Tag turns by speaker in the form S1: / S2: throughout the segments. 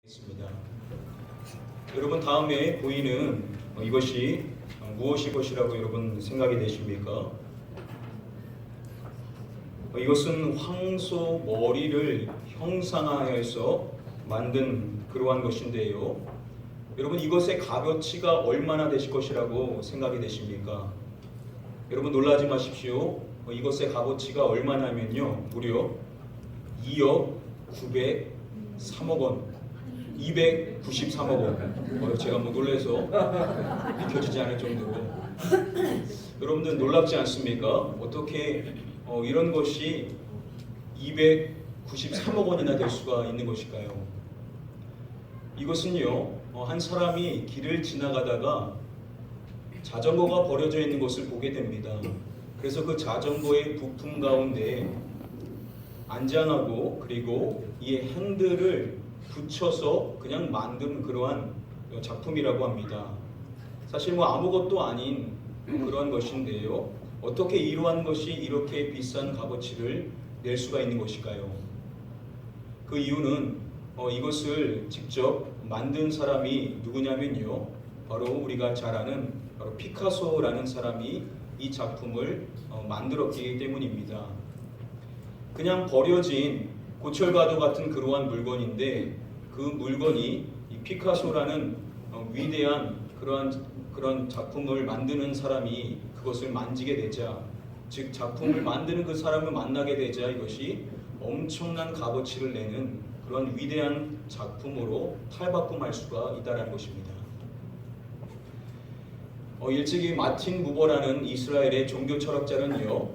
S1: 있습니다. 여러분, 다음에 보이는 이것이 무엇일 것이라고 여러분 생각이 되십니까? 이것은 황소 머리를 형상화해서 만든 그러한 것인데요. 여러분, 이것의 값어치가 얼마나 되실 것이라고 생각이 되십니까? 여러분, 놀라지 마십시오. 이것의 값어치가 얼마냐면요, 무려 2억 903억 원, 293억 원. 제가 놀라서 믿겨지지 않을 정도로. 여러분들 놀랍지 않습니까? 어떻게 이런 것이 293억 원이나 될 수가 있는 것일까요? 이것은요, 한 사람이 길을 지나가다가 자전거가 버려져 있는 것을 보게 됩니다. 그래서 그 자전거의 부품 가운데 안장하고 그리고 이 핸들을 붙여서 그냥 만든 그러한 작품이라고 합니다. 사실 아무것도 아닌 그러한 것인데요. 어떻게 이러한 것이 이렇게 비싼 값어치를 낼 수가 있는 것일까요? 그 이유는 이것을 직접 만든 사람이 누구냐면요, 바로 우리가 잘 아는 바로 피카소라는 사람이 이 작품을 만들었기 때문입니다. 그냥 버려진 고철가루 같은 그러한 물건인데, 그 물건이 이 피카소라는 위대한 그런 작품을 만드는 사람이 그것을 만지게 되자, 즉 작품을 만드는 그 사람을 만나게 되자 이것이 엄청난 값어치를 내는 그런 위대한 작품으로 탈바꿈할 수가 있다는 것입니다. 일찍이 마틴 부버라는 이스라엘의 종교 철학자는요,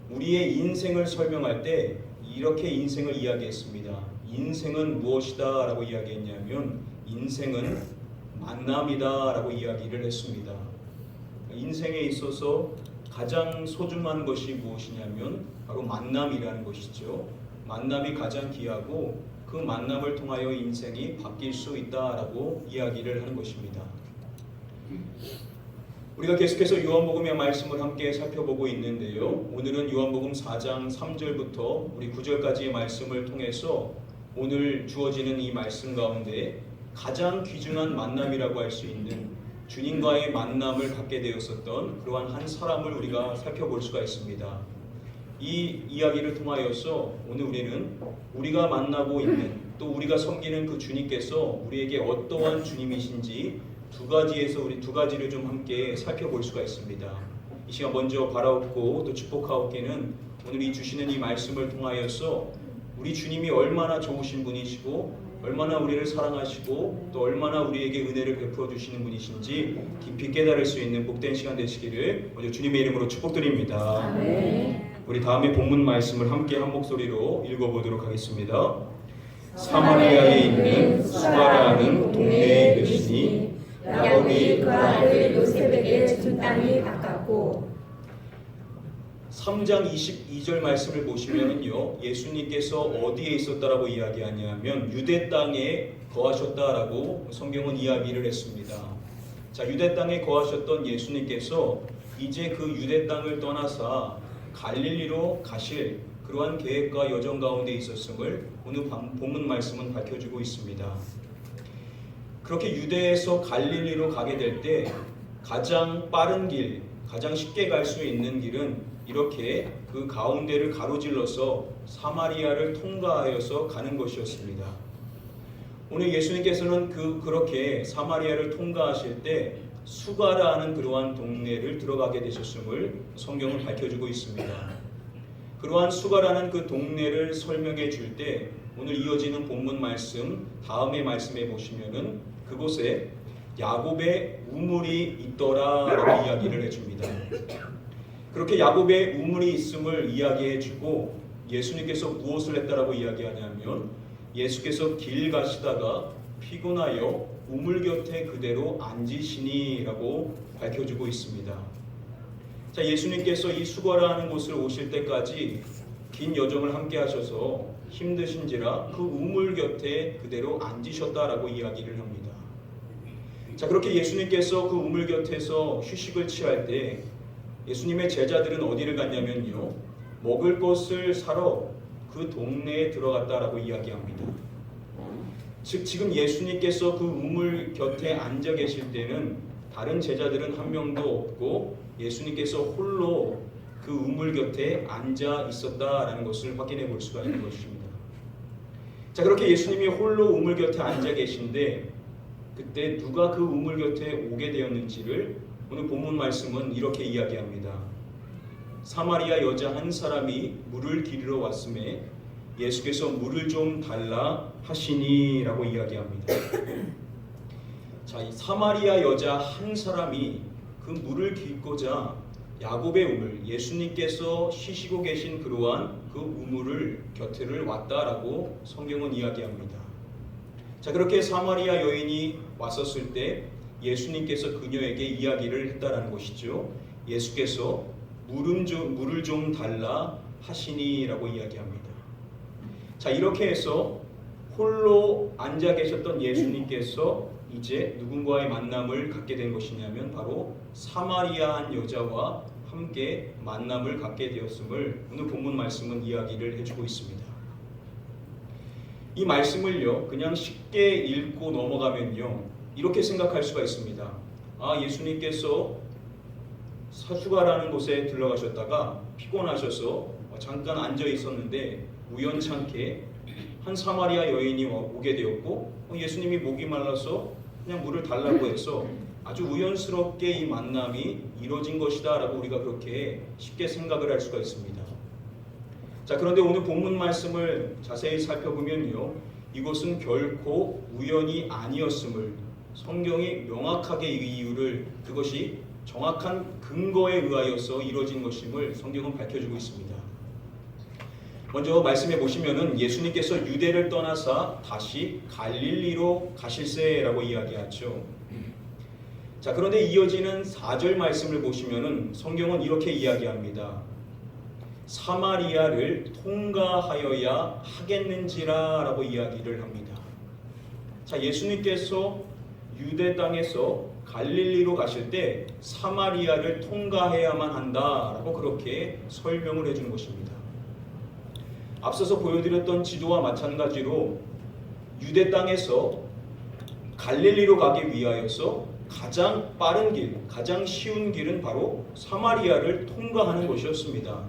S1: 우리의 인생을 설명할 때 이렇게 인생을 이야기했습니다. 인생은 무엇이다 라고 이야기했냐면, 인생은 만남이다 라고 이야기를 했습니다. 인생에 있어서 가장 소중한 것이 무엇이냐면 바로 만남이라는 것이죠. 만남이 가장 귀하고 그 만남을 통하여 인생이 바뀔 수 있다라고 이야기를 하는 것입니다. 우리가 계속해서 요한복음의 말씀을 함께 살펴보고 있는데요. 오늘은 요한복음 4장 3절부터 우리 9절까지의 말씀을 통해서 오늘 주어지는 이 말씀 가운데 가장 귀중한 만남이라고 할 수 있는 주님과의 만남을 갖게 되었었던 그러한 한 사람을 우리가 살펴볼 수가 있습니다. 이 이야기를 통하여서 오늘 우리는 우리가 만나고 있는, 또 우리가 섬기는 그 주님께서 우리에게 어떠한 주님이신지 두 가지를 좀 함께 살펴볼 수가 있습니다. 이 시간 먼저 바라옵고 또 축복하옵기는 오늘 이 주시는 이 말씀을 통하여서 우리 주님이 얼마나 좋으신 분이시고 얼마나 우리를 사랑하시고 또 얼마나 우리에게 은혜를 베풀어 주시는 분이신지 깊이 깨달을 수 있는 복된 시간 되시기를 먼저 주님의 이름으로 축복드립니다. 아멘. 우리 다음에 본문 말씀을 함께 한 목소리로 읽어보도록 하겠습니다. 사마리아에 있는 수가라는 동네에 계시니
S2: 야곱이 그 아들 요셉에게 준 땅이 가깝고.
S1: 3장 22절 말씀을 보시면요, 예수님께서 어디에 있었다라고 이야기하냐면 유대 땅에 거하셨다라고 성경은 이야기를 했습니다. 자, 유대 땅에 거하셨던 예수님께서 이제 그 유대 땅을 떠나서 갈릴리로 가실 그러한 계획과 여정 가운데 있었음을 오늘 본문 말씀은 밝혀주고 있습니다. 그렇게 유대에서 갈릴리로 가게 될 때 가장 빠른 길, 가장 쉽게 갈 수 있는 길은 이렇게 그 가운데를 가로질러서 사마리아를 통과하여서 가는 것이었습니다. 오늘 예수님께서는 그렇게 사마리아를 통과하실 때 수가라는 그러한 동네를 들어가게 되셨음을 성경은 밝혀주고 있습니다. 그러한 수가라는 그 동네를 설명해 줄 때 오늘 이어지는 본문 말씀, 다음의 말씀에 보시면은 그곳에 야곱의 우물이 있더라라고 이야기를 해줍니다. 그렇게 야곱의 우물이 있음을 이야기해주고 예수님께서 무엇을 했다라고 이야기하냐면 예수께서 길 가시다가 피곤하여 우물 곁에 그대로 앉으시니라고 밝혀주고 있습니다. 자, 예수님께서 이 수가라는 곳을 오실 때까지 긴 여정을 함께 하셔서 힘드신지라 그 우물 곁에 그대로 앉으셨다라고 이야기를 합니다. 자, 그렇게 예수님께서 그 우물 곁에서 휴식을 취할 때 예수님의 제자들은 어디를 갔냐면요, 먹을 것을 사러 그 동네에 들어갔다라고 이야기합니다. 즉 지금 예수님께서 그 우물 곁에 앉아 계실 때는 다른 제자들은 한 명도 없고 예수님께서 홀로 그 우물 곁에 앉아 있었다라는 것을 확인해 볼 수가 있는 것입니다. 자, 그렇게 예수님이 홀로 우물 곁에 앉아 계신데 그때 누가 그 우물 곁에 오게 되었는지를 오늘 본문 말씀은 이렇게 이야기합니다. 사마리아 여자 한 사람이 물을 기르러 왔음에 예수께서 물을 좀 달라 하시니라고 이야기합니다. 자, 이 사마리아 여자 한 사람이 그 물을 깃고자 야곱의 우물, 예수님께서 쉬시고 계신 그러한 그 우물을 곁을 왔다라고 성경은 이야기합니다. 자, 그렇게 사마리아 여인이 왔었을 때 예수님께서 그녀에게 이야기를 했다라는 것이죠. 예수께서 물을 좀 달라 하시니라고 이야기합니다. 자, 이렇게 해서 홀로 앉아 계셨던 예수님께서 이제 누군가의 만남을 갖게 된 것이냐면 바로 사마리아 한 여자와 함께 만남을 갖게 되었음을 오늘 본문 말씀은 이야기를 해주고 있습니다. 이 말씀을요 그냥 쉽게 읽고 넘어가면요 이렇게 생각할 수가 있습니다. 아, 예수님께서 사주가라는 곳에 들러가셨다가 피곤하셔서 잠깐 앉아 있었는데 우연찮게 한 사마리아 여인이 오게 되었고 예수님이 목이 말라서 그냥 물을 달라고 해서 아주 우연스럽게 이 만남이 이루어진 것이다 라고 우리가 그렇게 쉽게 생각을 할 수가 있습니다. 자, 그런데 오늘 본문 말씀을 자세히 살펴보면요 이것은 결코 우연이 아니었음을 성경이 명확하게 이 이유를 그것이 정확한 근거에 의하여서 이루어진 것임을 성경은 밝혀주고 있습니다. 먼저 말씀해 보시면은 예수님께서 유대를 떠나사 다시 갈릴리로 가실세라고 이야기하죠. 자, 그런데 이어지는 4절 말씀을 보시면은 성경은 이렇게 이야기합니다. 사마리아를 통과하여야 하겠는지라라고 이야기를 합니다. 자, 예수님께서 유대 땅에서 갈릴리로 가실 때 사마리아를 통과해야만 한다라고 그렇게 설명을 해준 것입니다. 앞서서 보여드렸던 지도와 마찬가지로 유대 땅에서 갈릴리로 가기 위하여서 가장 빠른 길, 가장 쉬운 길은 바로 사마리아를 통과하는 것이었습니다.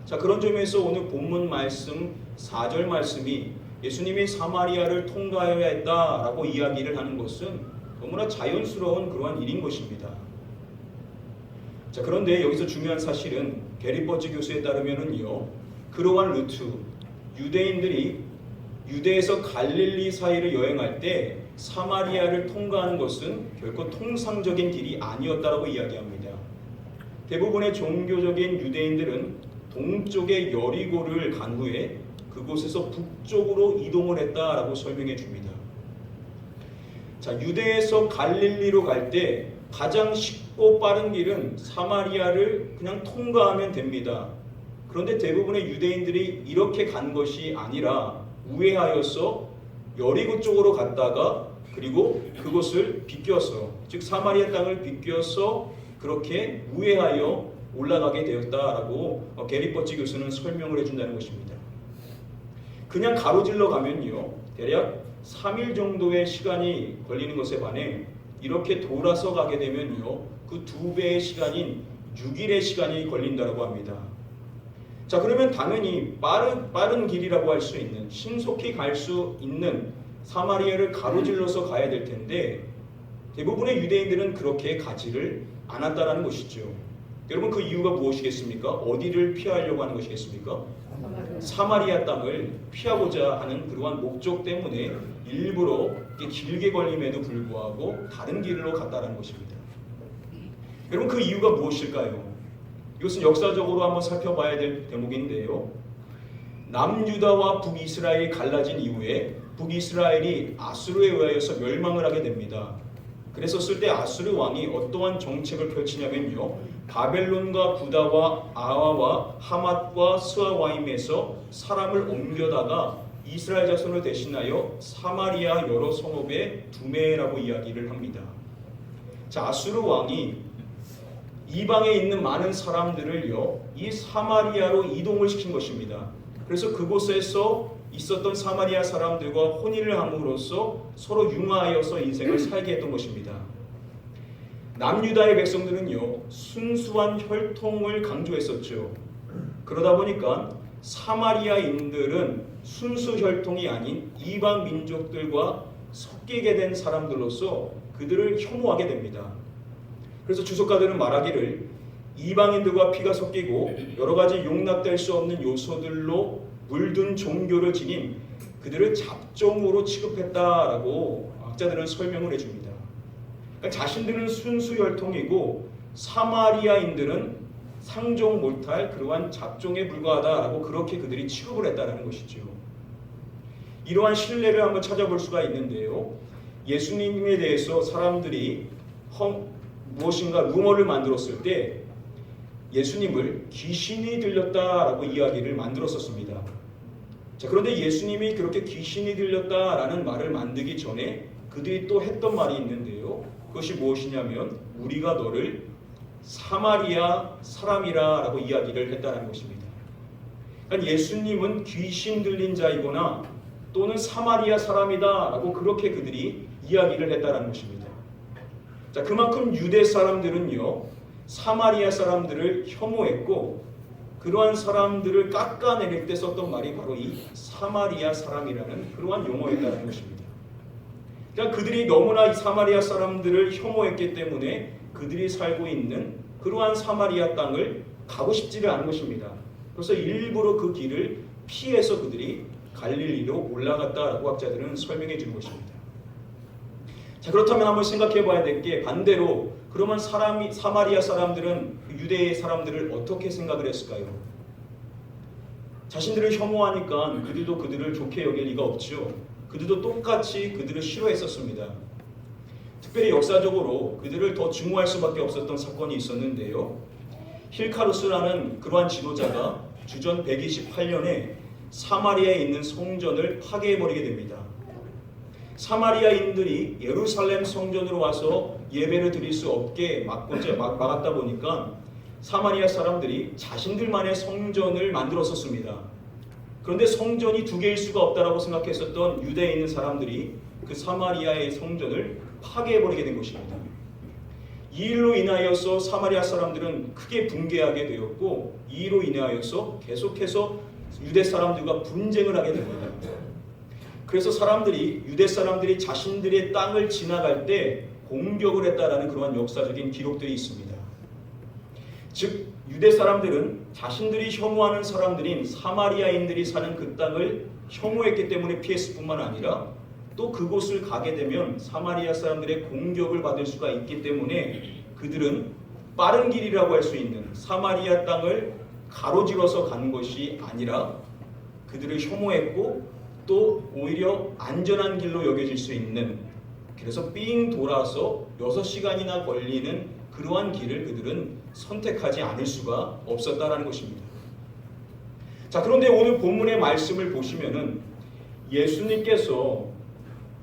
S1: 자, 그런 점에서 오늘 본문 말씀 4절 말씀이 예수님이 사마리아를 통과해야 했다라고 이야기를 하는 것은 너무나 자연스러운 그러한 일인 것입니다. 자, 그런데 여기서 중요한 사실은 게리 버즈 교수에 따르면은요 그러한 루트, 유대인들이 유대에서 갈릴리 사이를 여행할 때 사마리아를 통과하는 것은 결코 통상적인 길이 아니었다라고 이야기합니다. 대부분의 종교적인 유대인들은 동쪽의 여리고를 간 후에 그곳에서 북쪽으로 이동을 했다라고 설명해 줍니다. 자, 유대에서 갈릴리로 갈 때 가장 쉽고 빠른 길은 사마리아를 그냥 통과하면 됩니다. 그런데 대부분의 유대인들이 이렇게 간 것이 아니라 우회하여서 여리고 쪽으로 갔다가 그리고 그곳을 비껴서 즉 사마리아 땅을 비껴서 그렇게 우회하여 올라가게 되었다라고 게리 버치 교수는 설명을 해준다는 것입니다. 그냥 가로질러 가면요 대략 3일 정도의 시간이 걸리는 것에 반해 이렇게 돌아서 가게 되면요 그 2배의 시간인 6일의 시간이 걸린다고 합니다. 자, 그러면 당연히 빠른 길이라고 할 수 있는 신속히 갈 수 있는 사마리아를 가로질러서 가야 될 텐데 대부분의 유대인들은 그렇게 가지를 않았다라는 것이죠. 여러분 그 이유가 무엇이겠습니까? 어디를 피하려고 하는 것이겠습니까? 사마리아 땅을 피하고자 하는 그러한 목적 때문에 일부러 길게 걸림에도 불구하고 다른 길로 갔다라는 것입니다. 여러분 그 이유가 무엇일까요? 이것은 역사적으로 한번 살펴봐야 될 대목인데요. 남유다와 북이스라엘이 갈라진 이후에 북이스라엘이 아수르에 의하여서 멸망을 하게 됩니다. 그랬었을 때 아수르 왕이 어떠한 정책을 펼치냐면요. 바벨론과 구다와 아와와 하맛과 스와와임에서 사람을 옮겨다가 이스라엘 자손을 대신하여 사마리아 여러 성읍에 두매라고 이야기를 합니다. 자, 아수르 왕이 이방에 있는 많은 사람들을요 이 사마리아로 이동을 시킨 것입니다. 그래서 그곳에서 있었던 사마리아 사람들과 혼인을 함으로써 서로 융화하여서 인생을 살게 했던 것입니다. 남유다의 백성들은요, 순수한 혈통을 강조했었죠. 그러다 보니까 사마리아인들은 순수 혈통이 아닌 이방 민족들과 섞이게 된 사람들로서 그들을 혐오하게 됩니다. 그래서 주석가들은 말하기를 이방인들과 피가 섞이고 여러 가지 용납될 수 없는 요소들로 물든 종교를 지닌 그들을 잡종으로 취급했다라고 학자들은 설명을 해줍니다. 그러니까 자신들은 순수 혈통이고 사마리아인들은 상종 못할 그러한 잡종에 불과하다라고 그렇게 그들이 취급을 했다는 것이죠. 이러한 신뢰를 한번 찾아볼 수가 있는데요. 예수님에 대해서 사람들이 무엇인가 루머를 만들었을 때 예수님을 귀신이 들렸다라고 이야기를 만들었었습니다. 자, 그런데 예수님이 그렇게 귀신이 들렸다라는 말을 만들기 전에 그들이 또 했던 말이 있는데요. 그것이 무엇이냐면 우리가 너를 사마리아 사람이라 라고 이야기를 했다는 것입니다. 그러니까 예수님은 귀신 들린 자이거나 또는 사마리아 사람이다 라고 그렇게 그들이 이야기를 했다는 것입니다. 자, 그만큼 유대 사람들은요, 사마리아 사람들을 혐오했고 그러한 사람들을 깎아내릴 때 썼던 말이 바로 이 사마리아 사람이라는 그러한 용어였다는 것입니다. 그러니까 그들이 너무나 이 사마리아 사람들을 혐오했기 때문에 그들이 살고 있는 그러한 사마리아 땅을 가고 싶지를 않은 것입니다. 그래서 일부러 그 길을 피해서 그들이 갈릴리로 올라갔다라고 학자들은 설명해 주는 것입니다. 자, 그렇다면 한번 생각해 봐야 될 게 반대로 그러면 사마리아 사람들은 유대의 사람들을 어떻게 생각을 했을까요? 자신들을 혐오하니까 그들도 그들을 좋게 여길 리가 없죠. 그들도 똑같이 그들을 싫어했었습니다. 특별히 역사적으로 그들을 더 증오할 수밖에 없었던 사건이 있었는데요. 힐카루스라는 그러한 지도자가 주전 128년에 사마리아에 있는 성전을 파괴해버리게 됩니다. 사마리아인들이 예루살렘 성전으로 와서 예배를 드릴 수 없게 막았다 보니까 사마리아 사람들이 자신들만의 성전을 만들었었습니다. 그런데 성전이 두 개일 수가 없다라고 생각했었던 유대에 있는 사람들이 그 사마리아의 성전을 파괴해버리게 된 것입니다. 이 일로 인하여서 사마리아 사람들은 크게 붕괴하게 되었고 이 일로 인하여서 계속해서 유대 사람들과 분쟁을 하게 됩니다. 그래서 유대 사람들이 자신들의 땅을 지나갈 때 공격을 했다라는 그러한 역사적인 기록들이 있습니다. 즉 유대 사람들은 자신들이 혐오하는 사람들인 사마리아인들이 사는 그 땅을 혐오했기 때문에 피했을 뿐만 아니라 또 그곳을 가게 되면 사마리아 사람들의 공격을 받을 수가 있기 때문에 그들은 빠른 길이라고 할 수 있는 사마리아 땅을 가로질러서 간 것이 아니라 그들을 혐오했고 또 오히려 안전한 길로 여겨질 수 있는, 그래서 삥 돌아서 6시간이나 걸리는 그러한 길을 그들은 선택하지 않을 수가 없었다라는 것입니다. 자, 그런데 오늘 본문의 말씀을 보시면은 예수님께서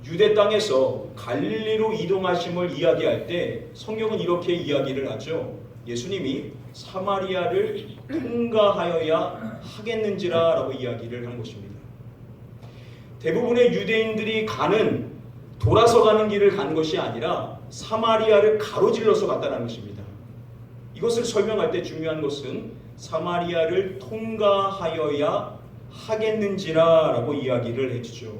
S1: 유대 땅에서 갈릴리로 이동하심을 이야기할 때 성경은 이렇게 이야기를 하죠. 예수님이 사마리아를 통과하여야 하겠는지라 라고 이야기를 한 것입니다. 대부분의 유대인들이 돌아서 가는 길을 간 것이 아니라 사마리아를 가로질러서 갔다는 것입니다. 이것을 설명할 때 중요한 것은 사마리아를 통과하여야 하겠는지라 라고 이야기를 해주죠.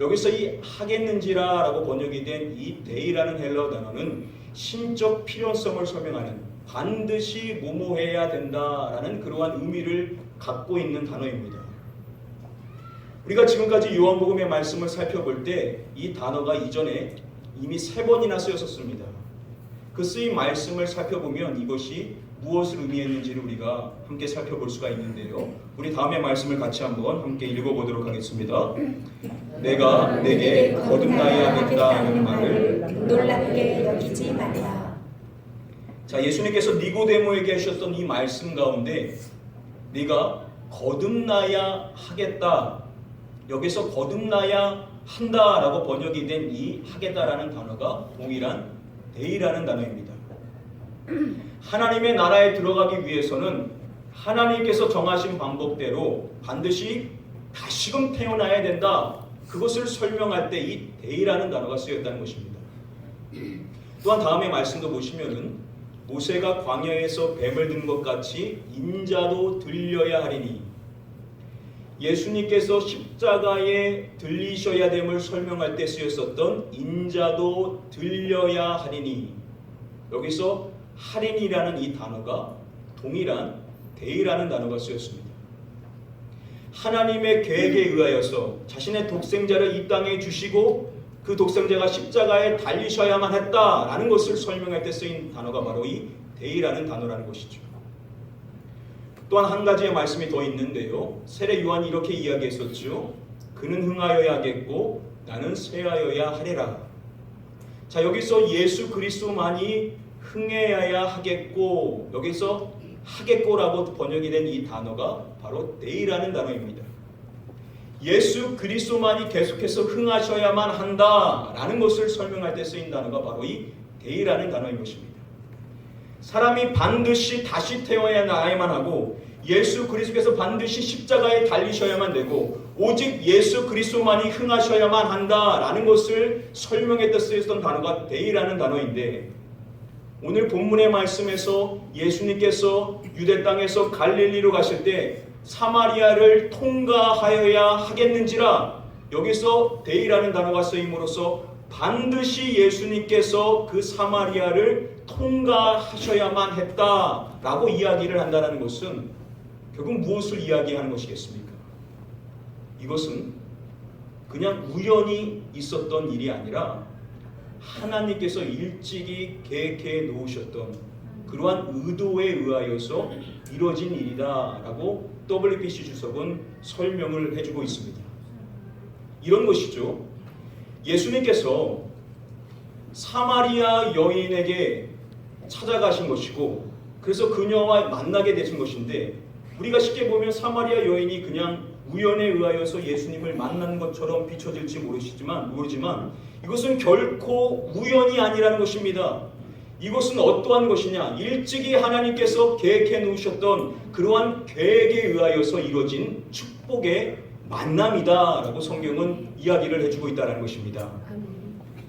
S1: 여기서 이 하겠는지라 라고 번역이 된 이 데이라는 헬라어 단어는 신적 필요성을 설명하는, 반드시 뭐뭐해야 된다라는 그러한 의미를 갖고 있는 단어입니다. 우리가 지금까지 요한복음의 말씀을 살펴볼 때 이 단어가 이전에 이미 3번이나 쓰였었습니다. 그 쓰인 말씀을 살펴보면 이것이 무엇을 의미했는지를 우리가 함께 살펴볼 수가 있는데요. 우리 다음의 말씀을 같이 한번 함께 읽어보도록 하겠습니다. 내가 내게 거듭나야겠다는 말을
S2: 놀랍게 여기지 말라.
S1: 자, 예수님께서 니고데모에게 하셨던 이 말씀 가운데 네가 거듭나야 하겠다, 여기서 거듭나야 한다라고 번역이 된 이 하겠다라는 단어가 동일한 데이라는 단어입니다. 하나님의 나라에 들어가기 위해서는 하나님께서 정하신 방법대로 반드시 다시금 태어나야 된다. 그것을 설명할 때 이 데이라는 단어가 쓰였다는 것입니다. 또한 다음의 말씀도 보시면은 모세가 광야에서 뱀을 든 것 같이 인자도 들려야 하리니, 예수님께서 십자가에 들리셔야 됨을 설명할 때 쓰였었던 인자도 들려야 하리니, 여기서 하리니라는 이 단어가 동일한 데이라는 단어가 쓰였습니다. 하나님의 계획에 의하여서 자신의 독생자를 이 땅에 주시고 그 독생자가 십자가에 달리셔야만 했다라는 것을 설명할 때 쓰인 단어가 바로 이 데이라는 단어라는 것이죠. 또한 한 가지의 말씀이 더 있는데요. 세례 요한이 이렇게 이야기했었죠. 그는 흥하여야 하겠고 나는 쇠하여야 하리라. 자, 여기서 예수 그리스도만이 흥해야 하겠고, 여기서 하겠고라고 번역이 된 이 단어가 바로 데이라는 단어입니다. 예수 그리스도만이 계속해서 흥하셔야만 한다라는 것을 설명할 때 쓰인 단어가 바로 이 데이라는 단어인 것입니다. 사람이 반드시 다시 태어나야만 하고 예수 그리스도께서 반드시 십자가에 달리셔야만 되고 오직 예수 그리스도만이 흥하셔야만 한다라는 것을 설명할 때 쓰였던 단어가 데이라는 단어인데, 오늘 본문의 말씀에서 예수님께서 유대 땅에서 갈릴리로 가실 때 사마리아를 통과하여야 하겠는지라, 여기서 데이라는 단어가 쓰임으로써 반드시 예수님께서 그 사마리아를 통과하셔야만 했다라고 이야기를 한다는 것은 결국 무엇을 이야기하는 것이겠습니까? 이것은 그냥 우연히 있었던 일이 아니라 하나님께서 일찍이 계획해 놓으셨던 그러한 의도에 의하여서 이루어진 일이다라고 WPC 주석은 설명을 해주고 있습니다. 이런 것이죠. 예수님께서 사마리아 여인에게 찾아가신 것이고 그래서 그녀와 만나게 되신 것인데, 우리가 쉽게 보면 사마리아 여인이 그냥 우연에 의하여서 예수님을 만난 것처럼 비춰질지 모르지만 이것은 결코 우연이 아니라는 것입니다. 이것은 어떠한 것이냐? 일찍이 하나님께서 계획해 놓으셨던 그러한 계획에 의하여서 이루어진 축복의 만남이다라고 성경은 이야기를 해주고 있다는 것입니다.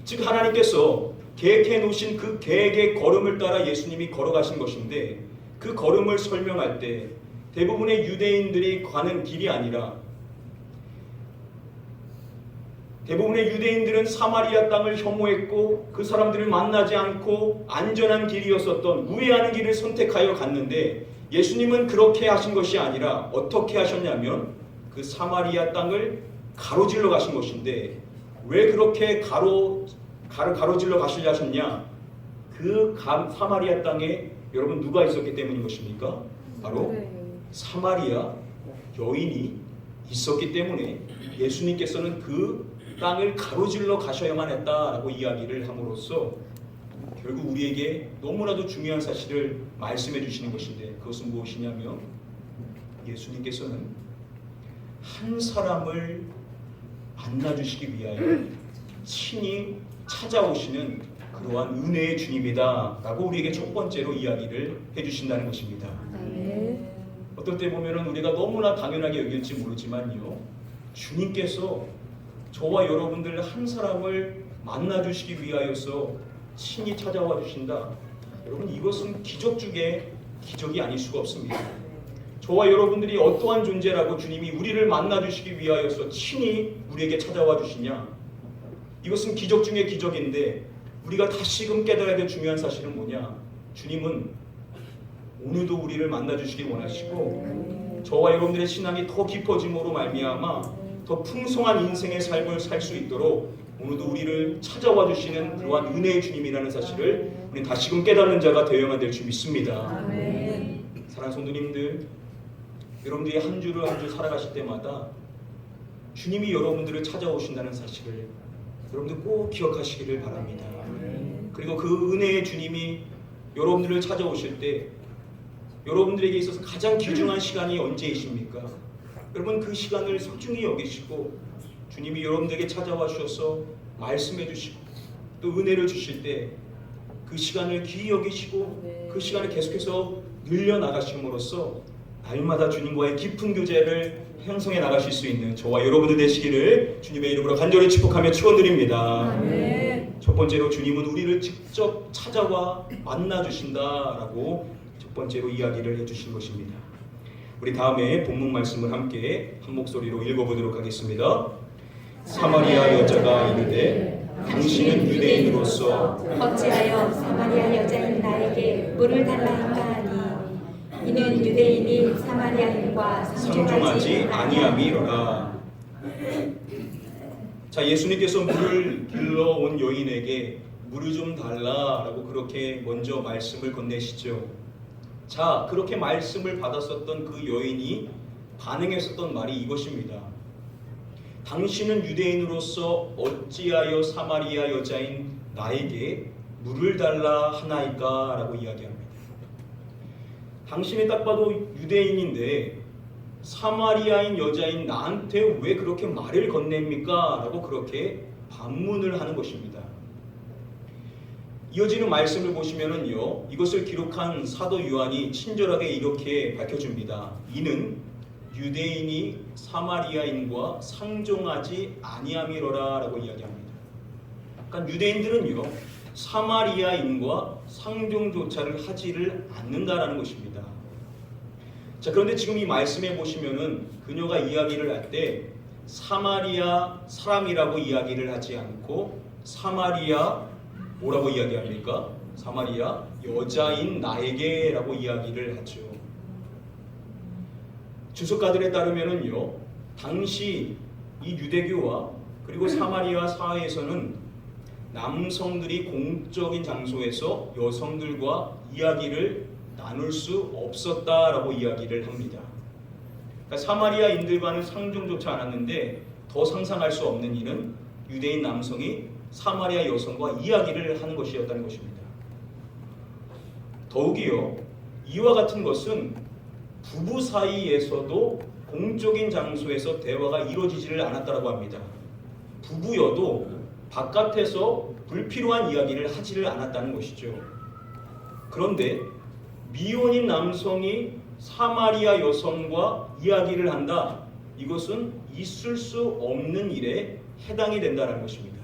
S1: 즉 하나님께서 계획해 놓으신 그 계획의 걸음을 따라 예수님이 걸어가신 것인데, 그 걸음을 설명할 때 대부분의 유대인들이 가는 길이 아니라, 대부분의 유대인들은 사마리아 땅을 혐오했고 그 사람들을 만나지 않고 안전한 길이었었던 우회하는 길을 선택하여 갔는데, 예수님은 그렇게 하신 것이 아니라 어떻게 하셨냐면 그 사마리아 땅을 가로질러 가신 것인데, 왜 그렇게 가로질러 가시려 하셨냐? 그 사마리아 땅에 여러분 누가 있었기 때문인 것입니까? 바로 사마리아 여인이 있었기 때문에 예수님께서는 그 땅을 가로질러 가셔야만 했다라고 이야기를 함으로써 결국 우리에게 너무나도 중요한 사실을 말씀해 주시는 것인데, 그것은 무엇이냐면 예수님께서는 한 사람을 만나주시기 위하여 친히 찾아오시는 그러한 은혜의 주님이다라고 우리에게 첫 번째로 이야기를 해주신다는 것입니다. 어떨 때 보면은 우리가 너무나 당연하게 여길지 모르지만요, 주님께서 저와 여러분들 한 사람을 만나주시기 위하여서 친히 찾아와 주신다. 여러분, 이것은 기적 중에 기적이 아닐 수가 없습니다. 저와 여러분들이 어떠한 존재라고 주님이 우리를 만나주시기 위하여서 친히 우리에게 찾아와 주시냐? 이것은 기적 중에 기적인데, 우리가 다시금 깨달아야 될 중요한 사실은 뭐냐? 주님은 오늘도 우리를 만나주시기 원하시고 저와 여러분들의 신앙이 더 깊어짐으로 말미암아 더 풍성한 인생의 삶을 살 수 있도록 오늘도 우리를 찾아와 주시는 그러한 은혜의 주님이라는 사실을 우리 다시금 깨닫는 자가 되어야만 될 줄 믿습니다. 사랑하는 성도님들, 여러분들이 한 주를 한 주 살아가실 때마다 주님이 여러분들을 찾아오신다는 사실을 여러분들 꼭 기억하시기를 바랍니다. 그리고 그 은혜의 주님이 여러분들을 찾아오실 때 여러분들에게 있어서 가장 귀중한 시간이 언제이십니까? 여러분, 그 시간을 소중히 여기시고 주님이 여러분들에게 찾아와 주셔서 말씀해 주시고 또 은혜를 주실 때 그 시간을 귀히 여기시고 그 시간을 계속해서 늘려나가심으로써 날마다 주님과의 깊은 교제를 형성해 나가실 수 있는 저와 여러분들 되시기를 주님의 이름으로 간절히 축복하며 축원드립니다.
S2: 아멘.
S1: 첫 번째로 주님은 우리를 직접 찾아와 만나 주신다라고 첫 번째로 이야기를 해주신 것입니다. 우리 다음에 본문 말씀을 함께 한 목소리로 읽어보도록 하겠습니다. 사마리아 여자가 이르되 당신은 유대인으로서
S2: 어찌하여 사마리아 여자인 나에게 물을 달라한가 하니 이는 유대인이 사마리아인과
S1: 상종하지 아니함이로라. 자, 예수님께서 물을 길러 온 여인에게 물을 좀 달라라고 그렇게 먼저 말씀을 건네시죠. 자, 그렇게 말씀을 받았었던 그 여인이 반응했었던 말이 이것입니다. 당신은 유대인으로서 어찌하여 사마리아 여자인 나에게 물을 달라 하나이까? 라고 이야기합니다. 당신이 딱 봐도 유대인인데 사마리아인 여자인 나한테 왜 그렇게 말을 건넵니까? 라고 그렇게 반문을 하는 것입니다. 이어지는 말씀을 보시면은요, 이것을 기록한 사도 요한이 친절하게 이렇게 밝혀줍니다. 이는 유대인이 사마리아인과 상종하지 아니함이로라 라고 이야기합니다. 그러니까 유대인들은요, 사마리아인과 상종조차를 하지를 않는다라는 것입니다. 자, 그런데 지금 이 말씀에 보시면은 그녀가 이야기를 할 때 사마리아 사람이라고 이야기를 하지 않고 사마리아 뭐라고 이야기합니까? 사마리아 여자인 나에게 라고 이야기를 하죠. 주석가들에 따르면은요, 당시 이 유대교와 그리고 사마리아 사회에서는 남성들이 공적인 장소에서 여성들과 이야기를 나눌 수 없었다라고 이야기를 합니다. 그러니까 사마리아인들과는 상종조차 않았는데 더 상상할 수 없는 일은 유대인 남성이 사마리아 여성과 이야기를 하는 것이었다는 것입니다. 더욱이요, 이와 같은 것은 부부 사이에서도 공적인 장소에서 대화가 이루어지지를 않았다고 합니다. 부부여도 바깥에서 불필요한 이야기를 하지를 않았다는 것이죠. 그런데 미혼인 남성이 사마리아 여성과 이야기를 한다. 이것은 있을 수 없는 일에 해당이 된다는 것입니다.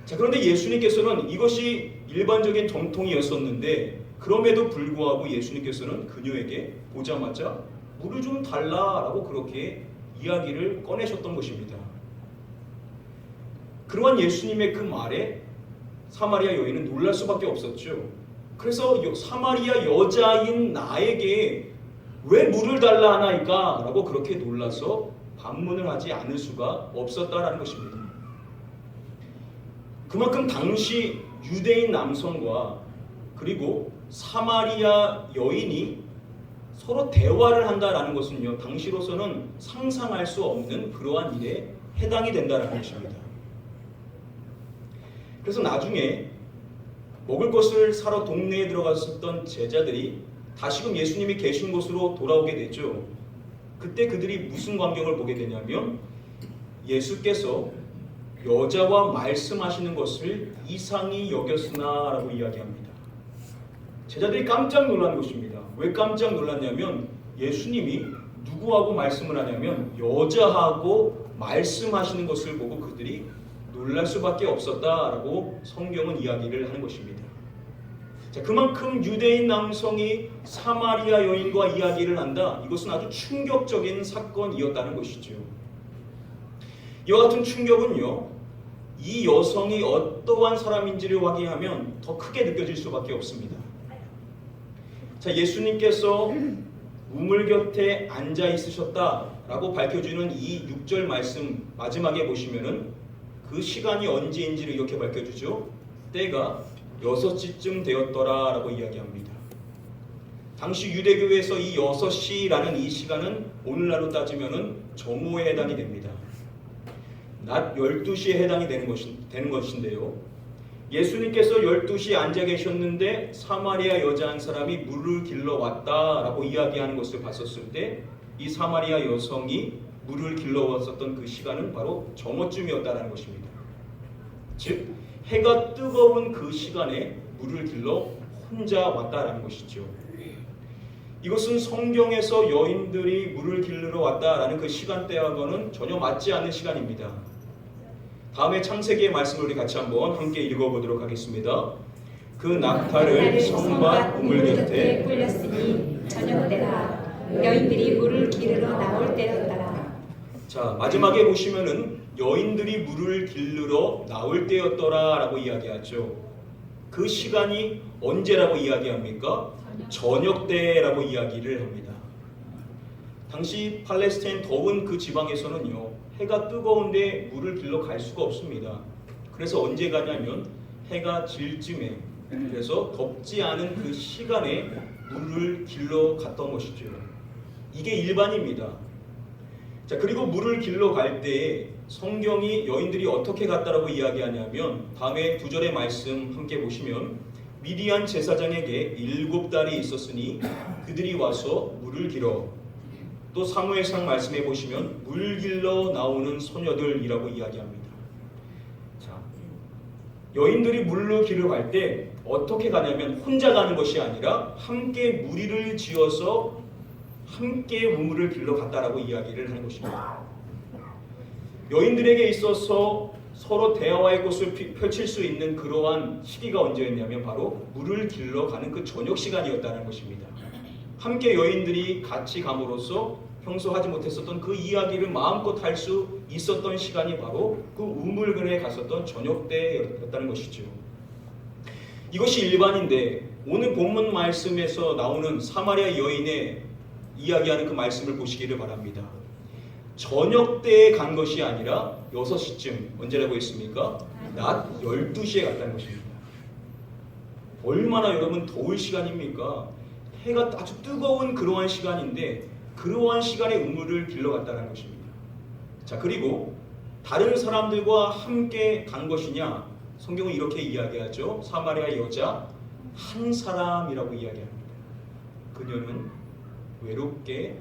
S1: 자, 그런데 예수님께서는 이것이 일반적인 전통이었었는데 그럼에도 불구하고 예수님께서는 그녀에게 보자마자 물을 좀 달라라고 그렇게 이야기를 꺼내셨던 것입니다. 그러한 예수님의 그 말에 사마리아 여인은 놀랄 수밖에 없었죠. 그래서 사마리아 여자인 나에게 왜 물을 달라 하나이까? 라고 그렇게 놀라서 반문을 하지 않을 수가 없었다라는 것입니다. 그만큼 당시 유대인 남성과 그리고 사마리아 여인이 서로 대화를 한다라는 것은요, 당시로서는 상상할 수 없는 그러한 일에 해당이 된다는 것입니다. 그래서 나중에 먹을 것을 사러 동네에 들어갔었던 제자들이 다시금 예수님이 계신 곳으로 돌아오게 되죠. 그때 그들이 무슨 광경을 보게 되냐면 예수께서 여자와 말씀하시는 것을 이상히 여겼으나 라고 이야기합니다. 제자들이 깜짝 놀란 것입니다. 왜 깜짝 놀랐냐면 예수님이 누구하고 말씀을 하냐면 여자하고 말씀하시는 것을 보고 그들이 놀랄 수밖에 없었다라고 성경은 이야기를 하는 것입니다. 자, 그만큼 유대인 남성이 사마리아 여인과 이야기를 한다. 이것은 아주 충격적인 사건이었다는 것이죠. 이와 같은 충격은요, 이 여성이 어떠한 사람인지를 확인하면 더 크게 느껴질 수밖에 없습니다. 자, 예수님께서 우물 곁에 앉아 있으셨다라고 밝혀주는 이 6절 말씀 마지막에 보시면은 그 시간이 언제인지를 이렇게 밝혀주죠. 때가 6시쯤 되었더라라고 이야기합니다. 당시 유대교에서 이 6시라는 이 시간은 오늘날로 따지면은 정오에 해당이 됩니다. 낮 12시에 해당이 되는 것인데요. 예수님께서 12시에 앉아 계셨는데 사마리아 여자 한 사람이 물을 길러 왔다라고 이야기하는 것을 봤었을 때 이 사마리아 여성이 물을 길러 왔었던 그 시간은 바로 정오쯤이었다는 것입니다. 즉 해가 뜨거운 그 시간에 물을 길러 혼자 왔다라는 것이죠. 이것은 성경에서 여인들이 물을 길르러 왔다라는 그 시간대와는 전혀 맞지 않는 시간입니다. 다음에 창세기의 말씀을 우리 같이 한번 함께 읽어보도록 하겠습니다. 그 낙타를 성과 우물 곁에
S2: 꿀렸으니 저녁 때라 여인들이 물을 기르러 나올 때였더라.
S1: 자, 마지막에 보시면은 여인들이 물을 길르러 나올 때였더라 라고 이야기하죠. 그 시간이 언제라고 이야기합니까? 저녁 때라고 이야기를 합니다. 당시 팔레스타인 더운 그 지방에서는요, 해가 뜨거운데 물을 길러 갈 수가 없습니다. 그래서 언제 가냐면 해가 질 쯤에, 그래서 덥지 않은 그 시간에 물을 길러 갔던 것이죠. 이게 일반입니다. 자, 그리고 물을 길러 갈 때 성경이 여인들이 어떻게 갔다라고 이야기하냐면 다음에 9절의 말씀 함께 보시면 미디안 제사장에게 7딸이 있었으니 그들이 와서 물을 길어. 또 사무엘상 말씀해 보시면 물 길러 나오는 소녀들이라고 이야기합니다. 자, 여인들이 물로 길러 갈 때 어떻게 가냐면 혼자 가는 것이 아니라 함께 무리를 지어서 함께 우물을 길러 갔다라고 이야기를 하는 것입니다. 여인들에게 있어서 서로 대화의 꽃을 펼칠 수 있는 그러한 시기가 언제였냐면 바로 물을 길러 가는 그 저녁 시간이었다는 것입니다. 함께 여인들이 같이 감으로써 평소 하지 못했었던 그 이야기를 마음껏 할 수 있었던 시간이 바로 그 우물근에 갔었던 저녁 때였다는 것이죠. 이것이 일반인데 오늘 본문 말씀에서 나오는 사마리아 여인의 이야기하는 그 말씀을 보시기를 바랍니다. 저녁 때에 간 것이 아니라 6시쯤, 언제라고 했습니까? 낮 12시에 갔다는 것입니다. 얼마나 여러분 더울 시간입니까? 해가 아주 뜨거운 그러한 시간인데 그러한 시간에 우물을 길러 갔다는 것입니다. 자, 그리고 다른 사람들과 함께 간 것이냐? 성경은 이렇게 이야기하죠. 사마리아 여자 한 사람이라고 이야기합니다. 그녀는 외롭게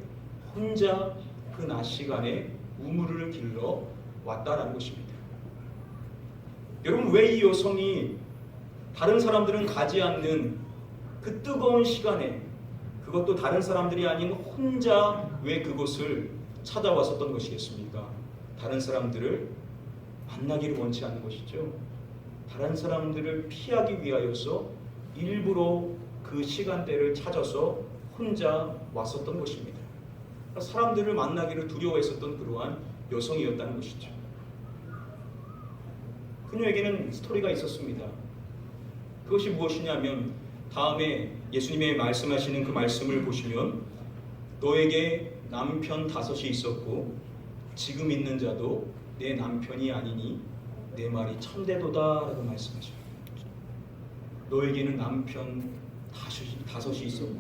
S1: 혼자 그 낮 시간에 우물을 길러 왔다라는 것입니다. 여러분, 왜 이 여성이 다른 사람들은 가지 않는 그 뜨거운 시간에, 그것도 다른 사람들이 아닌 혼자 왜 그곳을 찾아왔었던 것이겠습니까? 다른 사람들을 만나기를 원치 않는 것이죠. 다른 사람들을 피하기 위하여서 일부러 그 시간대를 찾아서 혼자 왔었던 것입니다. 사람들을 만나기를 두려워했었던 그러한 여성이었다는 것이죠. 그녀에게는 스토리가 있었습니다. 그것이 무엇이냐면 다음에 예수님의 말씀하시는 그 말씀을 보시면 너에게 남편 5이 있었고 지금 있는 자도 내 남편이 아니니 내 말이 참되도다 라고 말씀하십니다. 너에게는 남편 5이 있었고,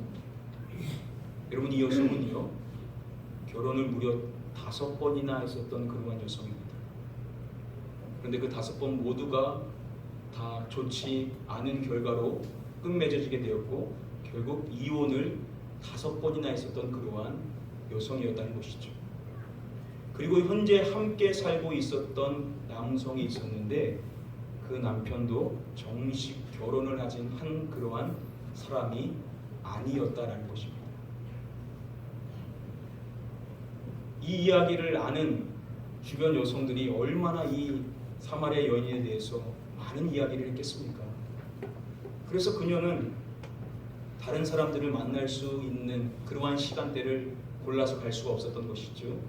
S1: 여러분, 이 여성은요 결혼을 무려 5번이나 했었던 그러한 여성입니다. 그런데 그 5번 모두가 다 좋지 않은 결과로 끝맺어지게 되었고 결국 이혼을 5번이나 했었던 그러한 여성이었다는 것이죠. 그리고 현재 함께 살고 있었던 남성이 있었는데 그 남편도 정식 결혼을 한 그러한 사람이 아니었다라는 것입니다. 이 이야기를 아는 주변 여성들이 얼마나 이 사마리아 여인에 대해서 많은 이야기를 했겠습니까? 그래서 그녀는 다른 사람들을 만날 수 있는 그러한 시간대를 골라서 갈 수가 없었던 것이죠.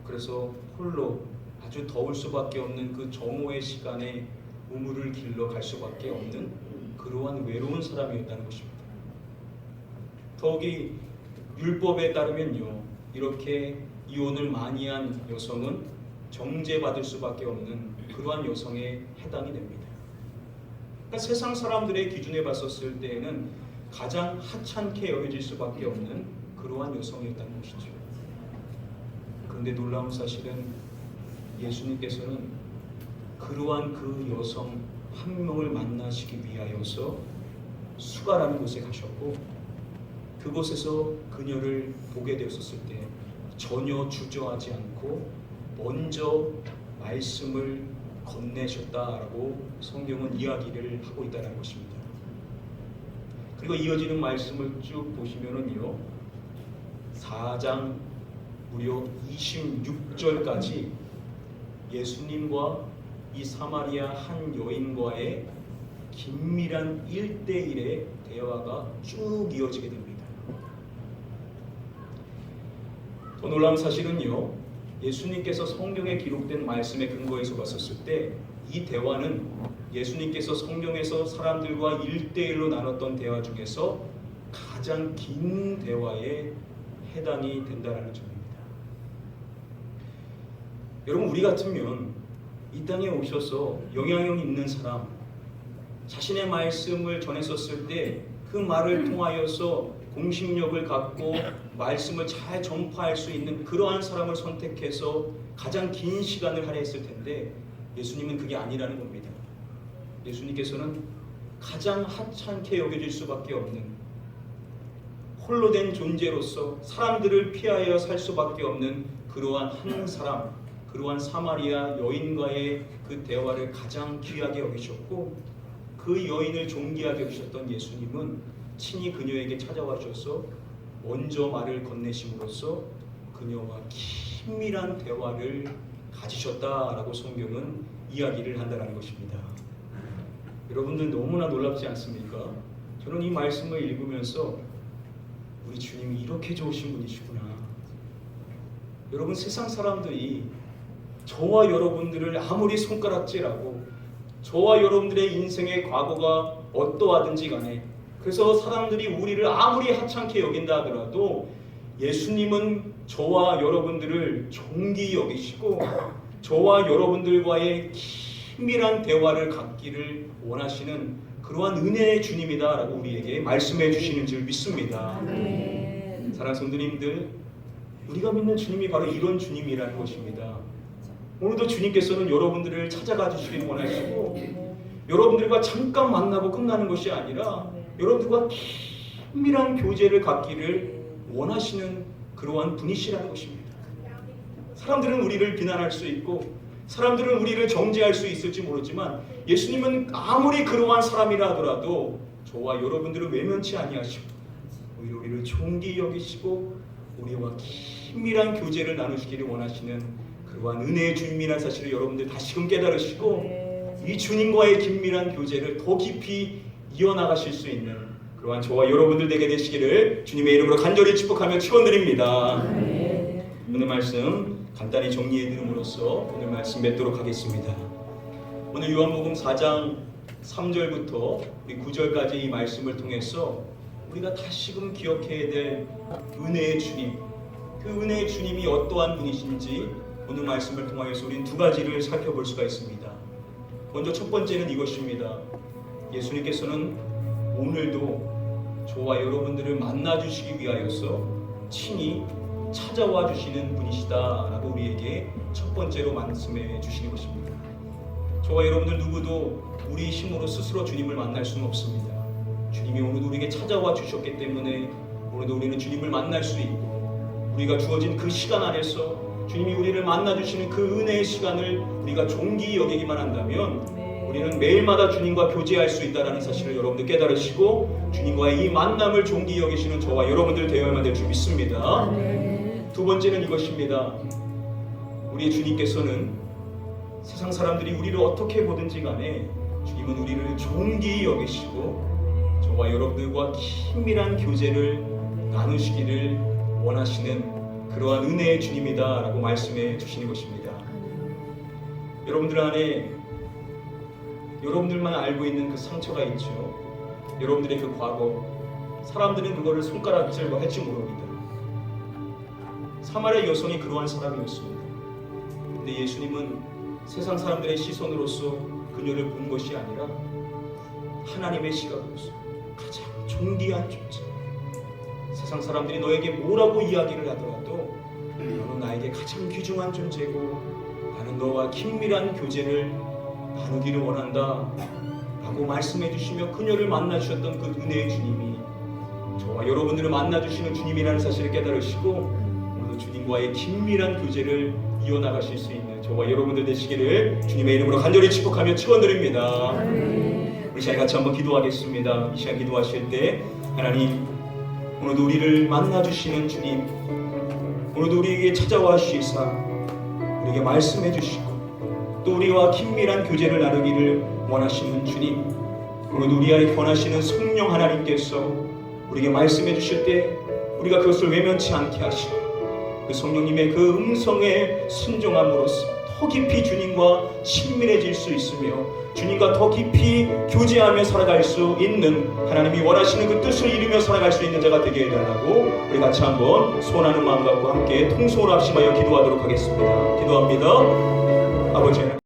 S1: 그래서 홀로 아주 더울 수밖에 없는 그 정오의 시간에 우물을 길러 갈 수밖에 없는 그러한 외로운 사람이었다는 것입니다. 더욱이 율법에 따르면요, 이렇게 이혼을 많이 한 여성은 정죄받을 수밖에 없는 그러한 여성에 해당이 됩니다. 그러니까 세상 사람들의 기준에 봤었을 때에는 가장 하찮게 여겨질 수밖에 없는 그러한 여성이었다는 것이죠. 그런데 놀라운 사실은 예수님께서는 그러한 그 여성 한 명을 만나시기 위하여서 수가라는 곳에 가셨고 그곳에서 그녀를 보게 되었을 때 전혀 주저하지 않고 먼저 말씀을 건네셨다라고 성경은 이야기를 하고 있다는 것입니다. 그리고 이어지는 말씀을 쭉 보시면은요, 4장 무려 26절까지 예수님과 이 사마리아 한 여인과의 긴밀한 1대1의 대화가 쭉 이어지게 됩니다. 더 놀라운 사실은요, 예수님께서 성경에 기록된 말씀에 근거해서 봤었을 때 이 대화는 예수님께서 성경에서 사람들과 1대1로 나눴던 대화 중에서 가장 긴 대화에 해당이 된다는 점입니다. 여러분, 우리 같으면 이 땅에 오셔서 영향력 있는 사람, 자신의 말씀을 전했었을 때 그 말을 통하여서 공신력을 갖고 말씀을 잘 전파할 수 있는 그러한 사람을 선택해서 가장 긴 시간을 할애했을 텐데, 예수님은 그게 아니라는 겁니다. 예수님께서는 가장 하찮게 여겨질 수밖에 없는, 홀로 된 존재로서 사람들을 피하여 살 수밖에 없는 그러한 한 사람, 그러한 사마리아 여인과의 그 대화를 가장 귀하게 여기셨고, 그 여인을 존귀하게 여기셨던 예수님은 친히 그녀에게 찾아와 주셔서 먼저 말을 건네심으로써 그녀와 긴밀한 대화를 가지셨다라고 성경은 이야기를 한다는 것입니다. 여러분들 너무나 놀랍지 않습니까? 저는 이 말씀을 읽으면서 우리 주님이 이렇게 좋으신 분이시구나. 여러분, 세상 사람들이 저와 여러분들을 아무리 손가락질하고 저와 여러분들의 인생의 과거가 어떠하든지 간에, 그래서 사람들이 우리를 아무리 하찮게 여긴다 하더라도 예수님은 저와 여러분들을 존귀 여기시고 저와 여러분들과의 긴밀한 대화를 갖기를 원하시는 그러한 은혜의 주님이다라고 우리에게 말씀해 주시는 줄 믿습니다. 사랑하는 성도님들, 우리가 믿는 주님이 바로 이런 주님이라는 것입니다. 오늘도 주님께서는 여러분들을 찾아가 주시길 원하시고, 여러분들과 잠깐 만나고 끝나는 것이 아니라 여러분들과 긴밀한 교제를 갖기를 원하시는 그러한 분이시라는 것입니다. 사람들은 우리를 비난할 수 있고 사람들은 우리를 정죄할 수 있을지 모르지만, 예수님은 아무리 그러한 사람이라 하더라도 저와 여러분들을 외면치 아니하시고 오히려 우리를 존귀 여기시고 우리와 긴밀한 교제를 나누시기를 원하시는 그러한 은혜의 주님이라는 사실을 여러분들 다시금 깨달으시고 이 주님과의 긴밀한 교제를 더 깊이 이어나가실 수 있는 그러한 저와 여러분들 되게 되시기를 주님의 이름으로 간절히 축복하며 축원드립니다. 오늘 말씀 간단히 정리해 드림으로써 오늘 말씀 맺도록 하겠습니다. 오늘 요한복음 4장 3절부터 9절까지 이 말씀을 통해서 우리가 다시금 기억해야 될 은혜의 주님, 그 은혜의 주님이 어떠한 분이신지 오늘 말씀을 통하여서 우리는 두 가지를 살펴볼 수가 있습니다. 먼저 첫 번째는 이것입니다. 예수님께서는 오늘도 저와 여러분들을 만나주시기 위하여서 친히 찾아와 주시는 분이시다라고 우리에게 첫 번째로 말씀해 주시는 것입니다. 저와 여러분들 누구도 우리 힘으로 스스로 주님을 만날 수는 없습니다. 주님이 오늘도 우리에게 찾아와 주셨기 때문에 오늘도 우리는 주님을 만날 수 있고, 우리가 주어진 그 시간 안에서 주님이 우리를 만나주시는 그 은혜의 시간을 우리가 존귀히 여기기만 한다면 우리는 매일마다 주님과 교제할 수 있다는 사실을 여러분들 깨달으시고 주님과의 이 만남을 존귀히 여기시는 저와 여러분들 되어야만 될 줄 믿습니다. 두 번째는 이것입니다. 우리 주님께서는 세상 사람들이 우리를 어떻게 보든지 간에 주님은 우리를 존귀히 여기시고 저와 여러분들과 긴밀한 교제를 나누시기를 원하시는 그러한 은혜의 주님이다 라고 말씀해 주시는 것입니다. 여러분들 안에 여러분들만 알고 있는 그 상처가 있죠. 여러분들의 그 과거, 사람들은 그거를 손가락질로 할지 모릅니다. 사마리아 여성이 그러한 사람이었습니다. 근데 예수님은 세상 사람들의 시선으로서 그녀를 본 것이 아니라 하나님의 시각으로서 가장 존귀한 존재, 세상 사람들이 너에게 뭐라고 이야기를 하더라도 너는 나에게 가장 귀중한 존재고 나는 너와 긴밀한 교제를 나누기를 원한다 라고 말씀해 주시며 그녀를 만나 주셨던 그 은혜의 주님이 저와 여러분들을 만나 주시는 주님이라는 사실을 깨달으시고 오늘도 주님과의 긴밀한 교제를 이어나가실 수 있는 저와 여러분들 되시기를 주님의 이름으로 간절히 축복하며 축원드립니다. 우리 시간 같이 한번 기도하겠습니다. 이 시간 기도하실 때 하나님, 오늘도 우리를 만나주시는 주님, 오늘도 우리에게 찾아와 주시사 우리에게 말씀해 주시고 또 우리와 긴밀한 교제를 나누기를 원하시는 주님, 오늘도 우리에게 권하시는 성령 하나님께서 우리에게 말씀해 주실 때 우리가 그것을 외면치 않게 하시고 그 성령님의 그 음성에 순종함으로써 더 깊이 주님과 친밀해질 수 있으며 주님과 더 깊이 교제하며 살아갈 수 있는, 하나님이 원하시는 그 뜻을 이루며 살아갈 수 있는 자가 되게 해달라고 우리 같이 한번 소원하는 마음 갖고 함께 통성으로 합심하여 기도하도록 하겠습니다. 기도합니다. 아버지